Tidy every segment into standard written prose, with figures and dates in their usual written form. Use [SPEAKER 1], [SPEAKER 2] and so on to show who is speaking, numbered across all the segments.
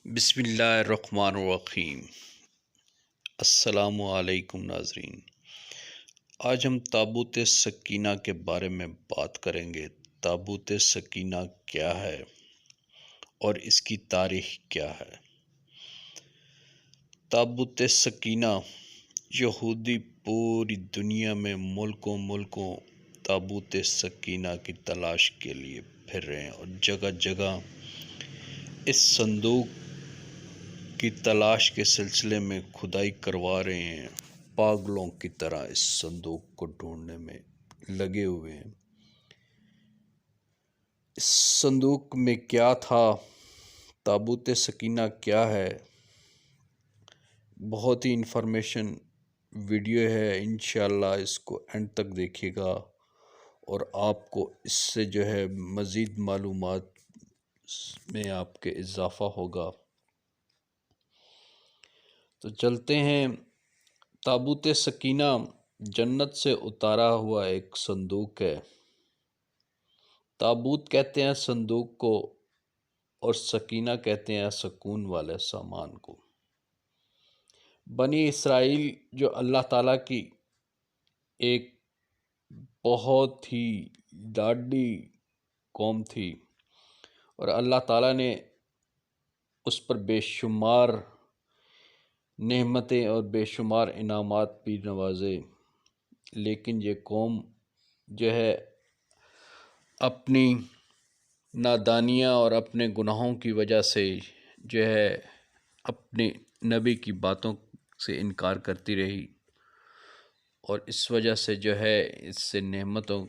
[SPEAKER 1] بسم اللہ الرحمن الرحیم۔ السلام علیکم ناظرین، آج ہم تابوت سکینہ کے بارے میں بات کریں گے۔ تابوت سکینہ کیا ہے اور اس کی تاریخ کیا ہے؟ تابوت سکینہ یہودی پوری دنیا میں ملکوں تابوت سکینہ کی تلاش کے لیے پھر رہے ہیں اور جگہ جگہ اس صندوق کی تلاش کے سلسلے میں کھدائی کروا رہے ہیں، پاگلوں کی طرح اس صندوق کو ڈھونڈنے میں لگے ہوئے ہیں۔ اس صندوق میں کیا تھا؟ تابوت سکینہ کیا ہے؟ بہت ہی انفارمیشن ویڈیو ہے، انشاءاللہ اس کو اینڈ تک دیکھیے گا اور آپ کو اس سے مزید معلومات میں آپ کے اضافہ ہوگا۔ تو چلتے ہیں۔ تابوت سکینہ جنت سے اتارا ہوا ایک صندوق ہے۔ تابوت کہتے ہیں صندوق کو اور سکینہ کہتے ہیں سکون والے سامان کو۔ بنی اسرائیل جو اللہ تعالیٰ کی ایک بہت ہی لاڈلی قوم تھی اور اللہ تعالیٰ نے اس پر بے شمار نعمتیں اور بے شمار انعامات بھی نوازے، لیکن یہ قوم اپنی نادانیاں اور اپنے گناہوں کی وجہ سے اپنے نبی کی باتوں سے انکار کرتی رہی اور اس وجہ سے اس سے نعمتوں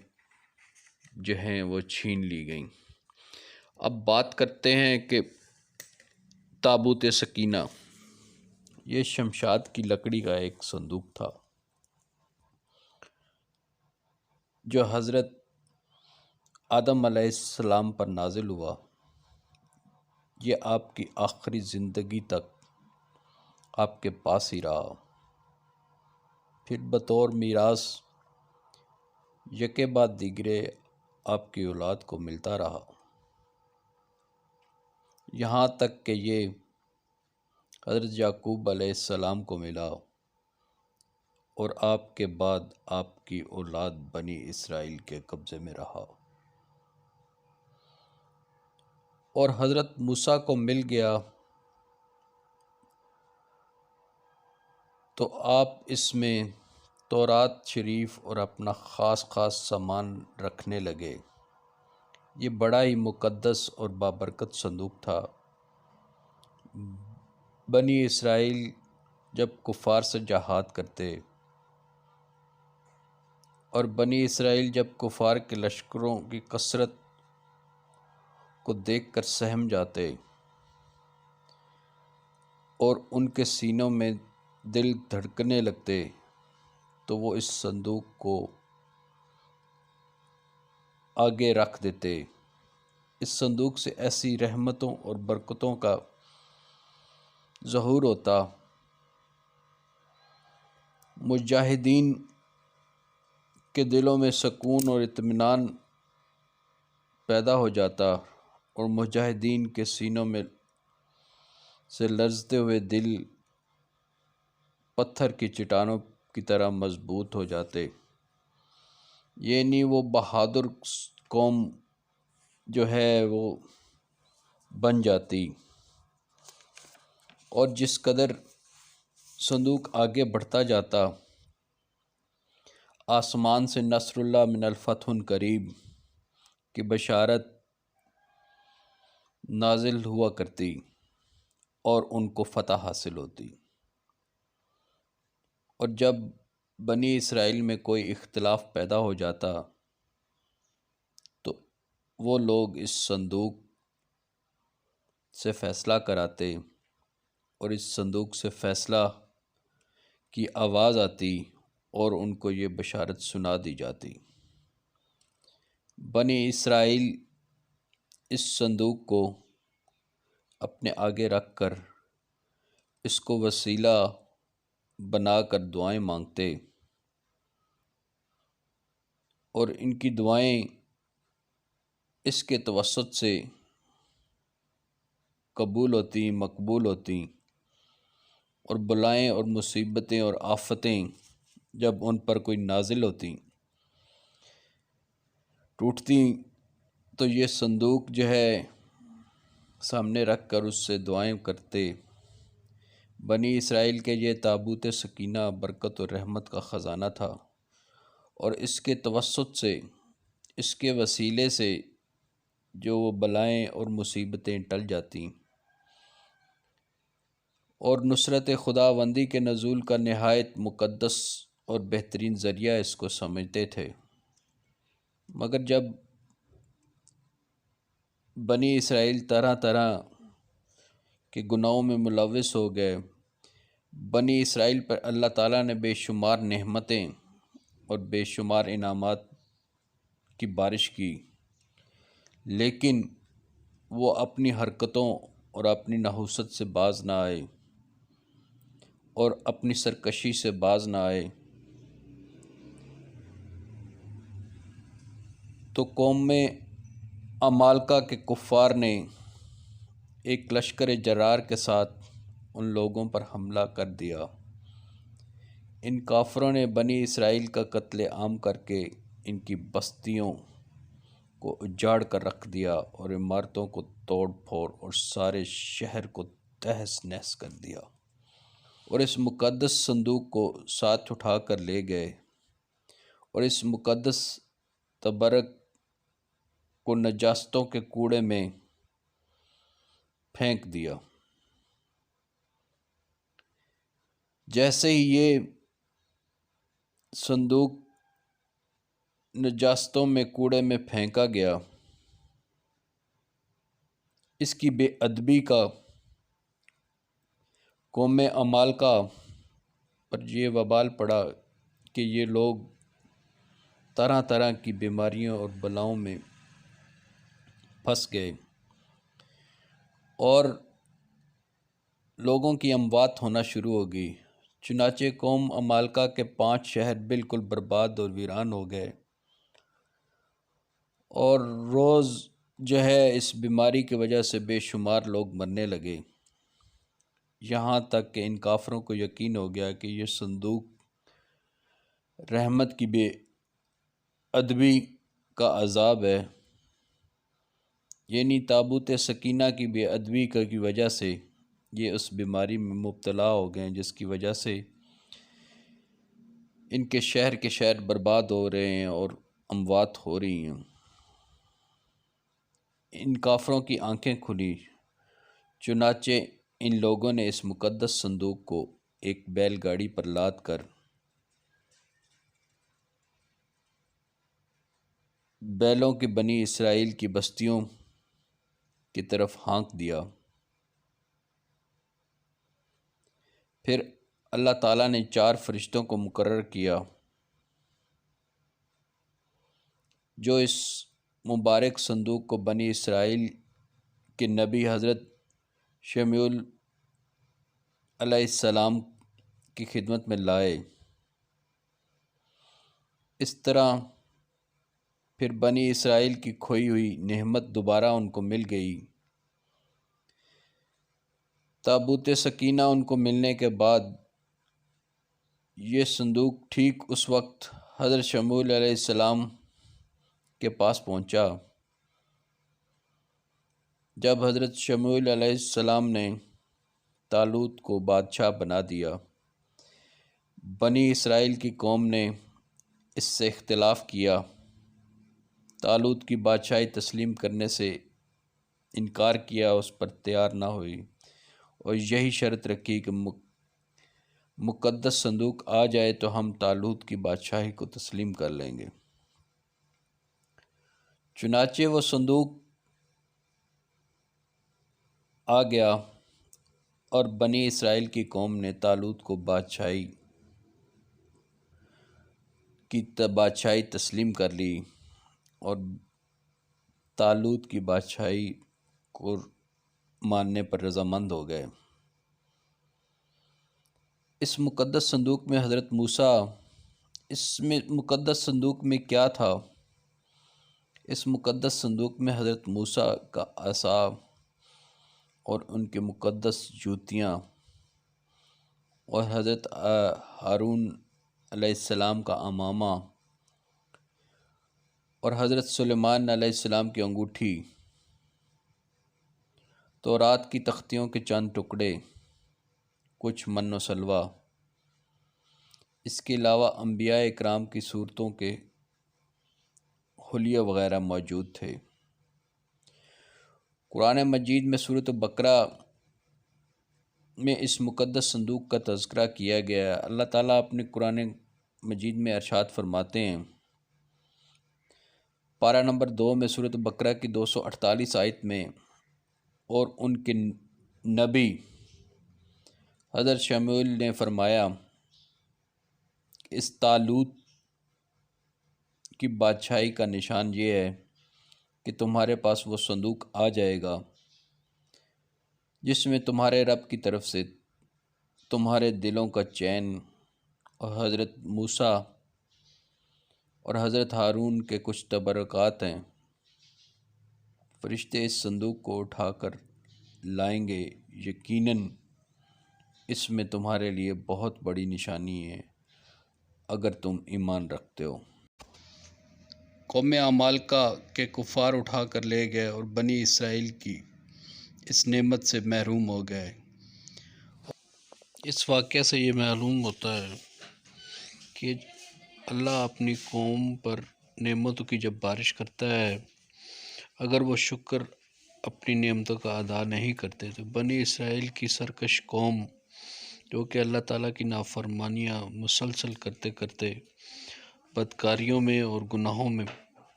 [SPEAKER 1] وہ چھین لی گئیں۔ اب بات کرتے ہیں کہ تابوت سکینہ یہ شمشاد کی لکڑی کا ایک صندوق تھا جو حضرت آدم علیہ السلام پر نازل ہوا۔ یہ آپ کی آخری زندگی تک آپ کے پاس ہی رہا، پھر بطور میراث یکے بعد دیگرے آپ کی اولاد کو ملتا رہا، یہاں تک کہ یہ حضرت یعقوب علیہ السلام کو ملا اور آپ کے بعد آپ کی اولاد بنی اسرائیل کے قبضے میں رہا، اور حضرت موسیٰ کو مل گیا تو آپ اس میں تورات شریف اور اپنا خاص سامان رکھنے لگے۔ یہ بڑا ہی مقدس اور بابرکت صندوق تھا۔ بنی اسرائیل جب کفار سے جہاد کرتے اور بنی اسرائیل جب کفار کے لشکروں کی کثرت کو دیکھ کر سہم جاتے اور ان کے سینوں میں دل دھڑکنے لگتے تو وہ اس صندوق کو آگے رکھ دیتے۔ اس صندوق سے ایسی رحمتوں اور برکتوں کا ظہور ہوتا، مجاہدین کے دلوں میں سکون اور اطمینان پیدا ہو جاتا اور مجاہدین کے سینوں میں سے لرزتے ہوئے دل پتھر کی چٹانوں کی طرح مضبوط ہو جاتے، یعنی وہ بہادر قوم وہ بن جاتی۔ اور جس قدر صندوق آگے بڑھتا جاتا، آسمان سے نصر اللہ من الفتح قریب کی بشارت نازل ہوا کرتی اور ان کو فتح حاصل ہوتی، اور جب بنی اسرائیل میں کوئی اختلاف پیدا ہو جاتا تو وہ لوگ اس صندوق سے فیصلہ کراتے اور اس صندوق سے فیصلہ کی آواز آتی اور ان کو یہ بشارت سنا دی جاتی۔ بنی اسرائیل اس صندوق کو اپنے آگے رکھ کر اس کو وسیلہ بنا کر دعائیں مانگتے اور ان کی دعائیں اس کے توسط سے قبول ہوتیں، مقبول ہوتیں، اور بلائیں اور مصیبتیں اور آفتیں جب ان پر کوئی نازل ہوتیں، ٹوٹتیں، تو یہ صندوق جو ہے سامنے رکھ کر اس سے دعائیں کرتے۔ بنی اسرائیل کے یہ تابوت سکینہ برکت و رحمت کا خزانہ تھا، اور اس کے توسط سے، اس کے وسیلے سے جو وہ بلائیں اور مصیبتیں ٹل جاتیں، اور نصرت خداوندی کے نزول کا نہایت مقدس اور بہترین ذریعہ اس کو سمجھتے تھے۔ مگر جب بنی اسرائیل طرح طرح کے گناہوں میں ملوث ہو گئے، بنی اسرائیل پر اللہ تعالیٰ نے بے شمار نعمتیں اور بے شمار انعامات کی بارش کی، لیکن وہ اپنی حرکتوں اور اپنی نحوست سے باز نہ آئے اور اپنی سرکشی سے باز نہ آئے، تو قوم میں عمالقہ کے کفار نے ایک لشکر جرار کے ساتھ ان لوگوں پر حملہ کر دیا۔ ان کافروں نے بنی اسرائیل کا قتل عام کر کے ان کی بستیوں کو اجاڑ کر رکھ دیا، اور عمارتوں کو توڑ پھوڑ اور سارے شہر کو تہس نہس کر دیا، اور اس مقدس صندوق کو ساتھ اٹھا کر لے گئے، اور اس مقدس تبرک کو نجاستوں کے کوڑے میں پھینک دیا۔ جیسے ہی یہ صندوق نجاستوں میں کوڑے میں پھینکا گیا، اس کی بے ادبی کا قوم عمالقہ پر یہ وبال پڑا کہ یہ لوگ طرح طرح کی بیماریوں اور بلاؤں میں پھنس گئے، اور لوگوں کی اموات ہونا شروع ہو گئی۔ چنانچہ قوم عمالقہ کے 5 شہر بالکل برباد اور ویران ہو گئے، اور روز جو ہے اس بیماری کی وجہ سے بے شمار لوگ مرنے لگے، یہاں تک کہ ان کافروں کو یقین ہو گیا کہ یہ صندوق رحمت کی بے ادبی کا عذاب ہے، یعنی تابوت سکینہ کی بے ادبی کی وجہ سے یہ اس بیماری میں مبتلا ہو گئے، جس کی وجہ سے ان کے شہر برباد ہو رہے ہیں اور اموات ہو رہی ہیں۔ ان کافروں کی آنکھیں کھلی، چنانچہ ان لوگوں نے اس مقدس صندوق کو ایک بیل گاڑی پر لاد کر بیلوں کی بنی اسرائیل کی بستیوں کی طرف ہانک دیا۔ پھر اللہ تعالیٰ نے 4 فرشتوں کو مقرر کیا جو اس مبارک صندوق کو بنی اسرائیل کے نبی حضرت شمعون علیہ السلام کی خدمت میں لائے۔ اس طرح پھر بنی اسرائیل کی کھوئی ہوئی نعمت دوبارہ ان کو مل گئی۔ تابوت سکینہ ان کو ملنے کے بعد یہ صندوق ٹھیک اس وقت حضرت شمعون علیہ السلام کے پاس پہنچا جب حضرت شمعون علیہ السلام نے طالوت کو بادشاہ بنا دیا۔ بنی اسرائیل کی قوم نے اس سے اختلاف کیا، طالوت کی بادشاہی تسلیم کرنے سے انکار کیا، اس پر تیار نہ ہوئی، اور یہی شرط رکھی کہ مقدس صندوق آ جائے تو ہم طالوت کی بادشاہی کو تسلیم کر لیں گے۔ چنانچہ وہ صندوق آ گیا، اور بنی اسرائیل کی قوم نے طالوت کو بادشاہی تسلیم کر لی، اور طالوت کی بادشاہی کو ماننے پر رضامند ہو گئے۔ اس مقدس صندوق میں حضرت موسیٰ، مقدس صندوق میں کیا تھا؟ اس مقدس صندوق میں حضرت موسیٰ کا عصا اور ان کے مقدس جوتیاں اور حضرت ہارون علیہ السلام کا امامہ اور حضرت سلیمان علیہ السلام کی انگوٹھی، تورات کی تختیوں کے چند ٹکڑے، کچھ من و سلوہ، اس کے علاوہ انبیاء اکرام کی صورتوں کے حلیہ وغیرہ موجود تھے۔ قرآن مجید میں سورۃ بقرہ میں اس مقدس صندوق کا تذکرہ کیا گیا ہے۔ اللہ تعالیٰ اپنے قرآن مجید میں ارشاد فرماتے ہیں، پارہ نمبر 2 میں سورۃ بقرہ کی 248 آیت میں، اور ان کے نبی حضرت شموئیل نے فرمایا کہ اس طالوت کی بادشاہی کا نشان یہ ہے کہ تمہارے پاس وہ صندوق آ جائے گا جس میں تمہارے رب کی طرف سے تمہارے دلوں کا چین اور حضرت موسیٰ اور حضرت ہارون کے کچھ تبرکات ہیں۔ فرشتے اس صندوق کو اٹھا کر لائیں گے، یقیناً اس میں تمہارے لیے بہت بڑی نشانی ہے اگر تم ایمان رکھتے ہو۔ قوم عمالقہ کے کفار اٹھا کر لے گئے اور بنی اسرائیل کی اس نعمت سے محروم ہو گئے۔ اس واقعہ سے یہ معلوم ہوتا ہے کہ اللہ اپنی قوم پر نعمتوں کی جب بارش کرتا ہے، اگر وہ شکر اپنی نعمتوں کا ادا نہیں کرتے تو بنی اسرائیل کی سرکش قوم جو کہ اللہ تعالیٰ کی نافرمانیاں مسلسل کرتے کرتے بدکاریوں میں اور گناہوں میں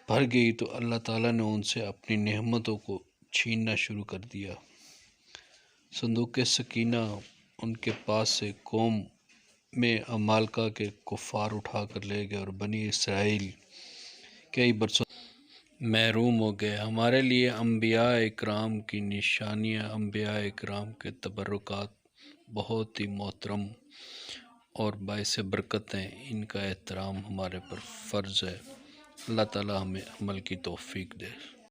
[SPEAKER 1] بھر گئی، تو اللہ تعالیٰ نے ان سے اپنی نعمتوں کو چھیننا شروع کر دیا۔ صندوق سکینہ ان کے پاس سے قوم میں عمالقہ کے کفار اٹھا کر لے گئے اور بنی اسرائیل کئی برسوں محروم ہو گئے۔ ہمارے لیے انبیاء اکرام کی نشانیاں، انبیاء اکرام کے تبرکات بہت ہی محترم اور باعث برکت ہیں، ان کا احترام ہمارے پر فرض ہے۔ اللہ تعالی ہمیں عمل کی توفیق دے۔